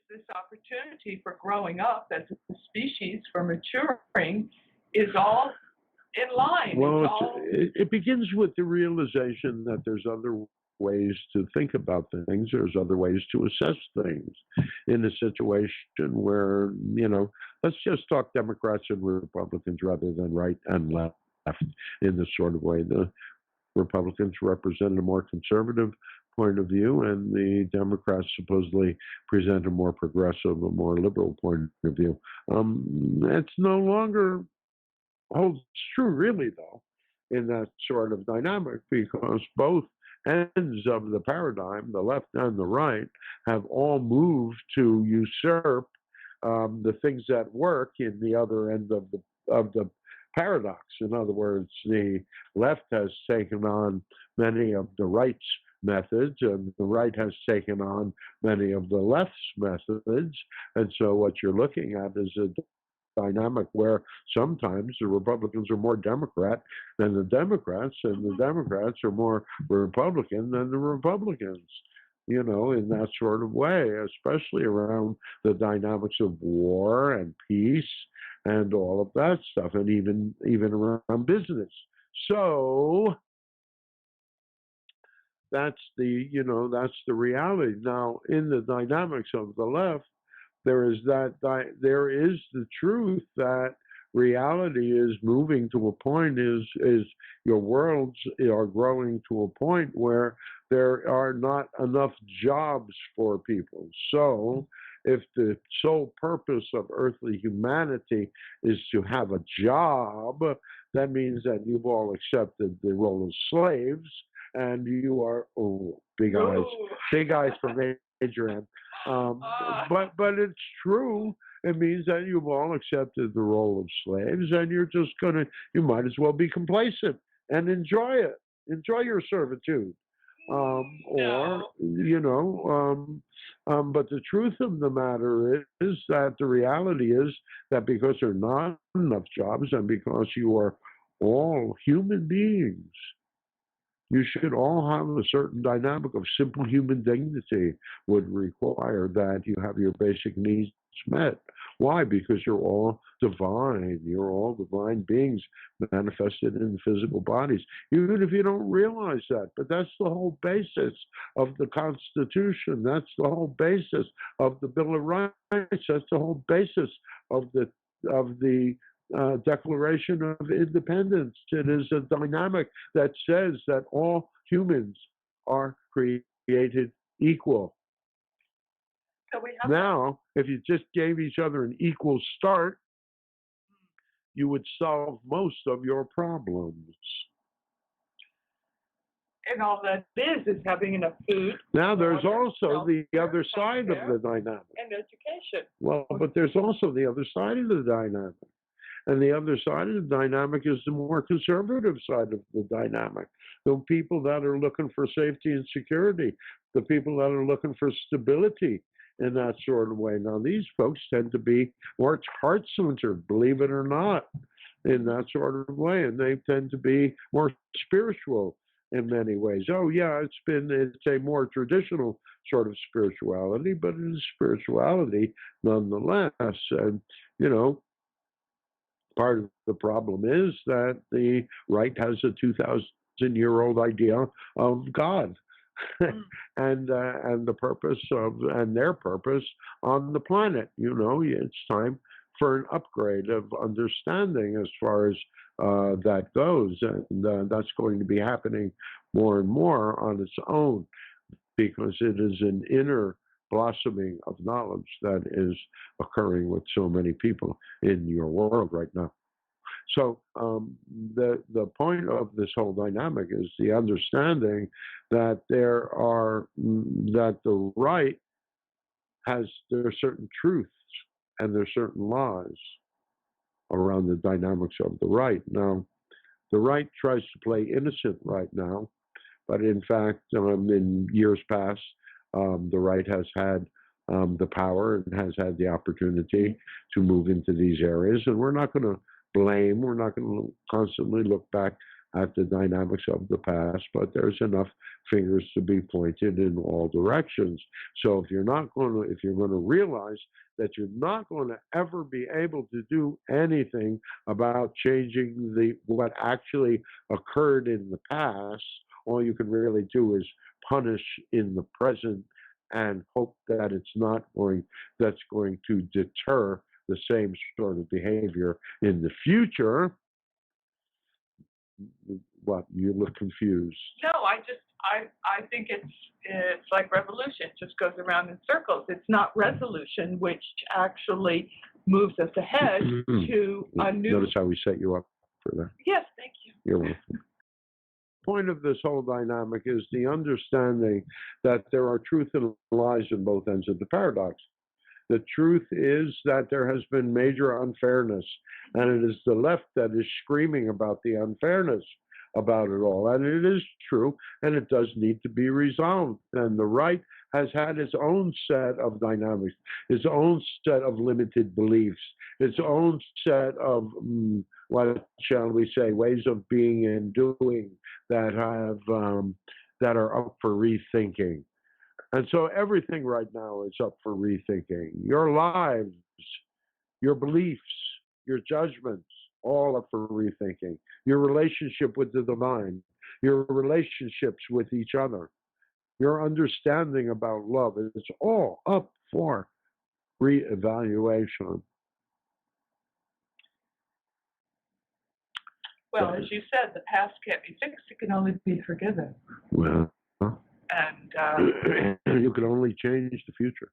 this opportunity for growing up as a species, for maturing, is all in line. Well, it begins with the realization that there's other ways to think about things. There's other ways to assess things in a situation where, let's just talk Democrats and Republicans rather than right and left in this sort of way. The Republicans represent a more conservative point of view, and the Democrats supposedly present a more progressive, a more liberal point of view. It's no longer holds true, really, though, in that sort of dynamic, because both ends of the paradigm, the left and the right, have all moved to usurp the things that work in the other end of the paradox. In other words, the left has taken on many of the right's methods, and the right has taken on many of the left's methods. And so what you're looking at is a dynamic where sometimes the Republicans are more Democrat than the Democrats, and the Democrats are more Republican than the Republicans, in that sort of way, especially around the dynamics of war and peace and all of that stuff, and even around business. So that's the reality. Now, in the dynamics of the left, there is the truth that reality is moving to a point, is your worlds are growing to a point where there are not enough jobs for people. So if the sole purpose of earthly humanity is to have a job, that means that you've all accepted the role of slaves, and you are big eyes for Major M. But it's true. It means that you've all accepted the role of slaves, and you might as well be complacent and enjoy it. Enjoy your servitude. But the truth of the matter is that the reality is that because there are not enough jobs, and because you are all human beings, you should all have a certain dynamic of simple human dignity would require that you have your basic needs met. Why? Because you're all divine. You're all divine beings manifested in physical bodies, even if you don't realize that. But that's the whole basis of the Constitution. That's the whole basis of the Bill of Rights. That's the whole basis of the Declaration of Independence. It is a dynamic that says that all humans are created equal. Now, if you just gave each other an equal start, you would solve most of your problems. And all that is having enough food. Now, there's also the other side of the dynamic. And education. Well, but there's also the other side of the dynamic. And the other side of the dynamic is the more conservative side of the dynamic. The people that are looking for safety and security, the people that are looking for stability in that sort of way. Now, these folks tend to be more heart-centered, believe it or not, in that sort of way. And they tend to be more spiritual in many ways. Oh, yeah, it's a more traditional sort of spirituality, but it is spirituality nonetheless. And, part of the problem is that the right has a 2,000-year-old idea of God. and the purpose and their purpose on the planet. It's time for an upgrade of understanding as far as that goes, and that's going to be happening more and more on its own, because it is an inner blossoming of knowledge that is occurring with so many people in your world right now. So the point of this whole dynamic is the understanding that there the right there are certain truths and there are certain laws around the dynamics of the right. Now, the right tries to play innocent right now, but in fact, in years past, the right has had the power and has had the opportunity to move into these areas, and we're not going to blame. We're not going to constantly look back at the dynamics of the past, but there's enough fingers to be pointed in all directions. So if you're going to realize that you're not going to ever be able to do anything about changing what actually occurred in the past, all you can really do is punish in the present and hope that that's going to deter the same sort of behavior in the future. What, you look confused? No, I think it's like revolution. It just goes around in circles. It's not resolution, which actually moves us ahead to a new. Notice how we set you up for that. Yes, thank you. You're welcome. Point of this whole dynamic is the understanding that there are truth and lies in both ends of the paradox. The truth is that there has been major unfairness, and it is the left that is screaming about the unfairness about it all. And it is true, and it does need to be resolved. And the right has had its own set of dynamics, its own set of limited beliefs, its own set of, what shall we say, ways of being and doing that are up for rethinking. And so everything right now is up for rethinking. Your lives, your beliefs, your judgments, all up for rethinking. Your relationship with the divine, your relationships with each other, your understanding about love, it's all up for reevaluation. Well, as you said, the past can't be fixed. It can only be forgiven. Well, And you can only change the future.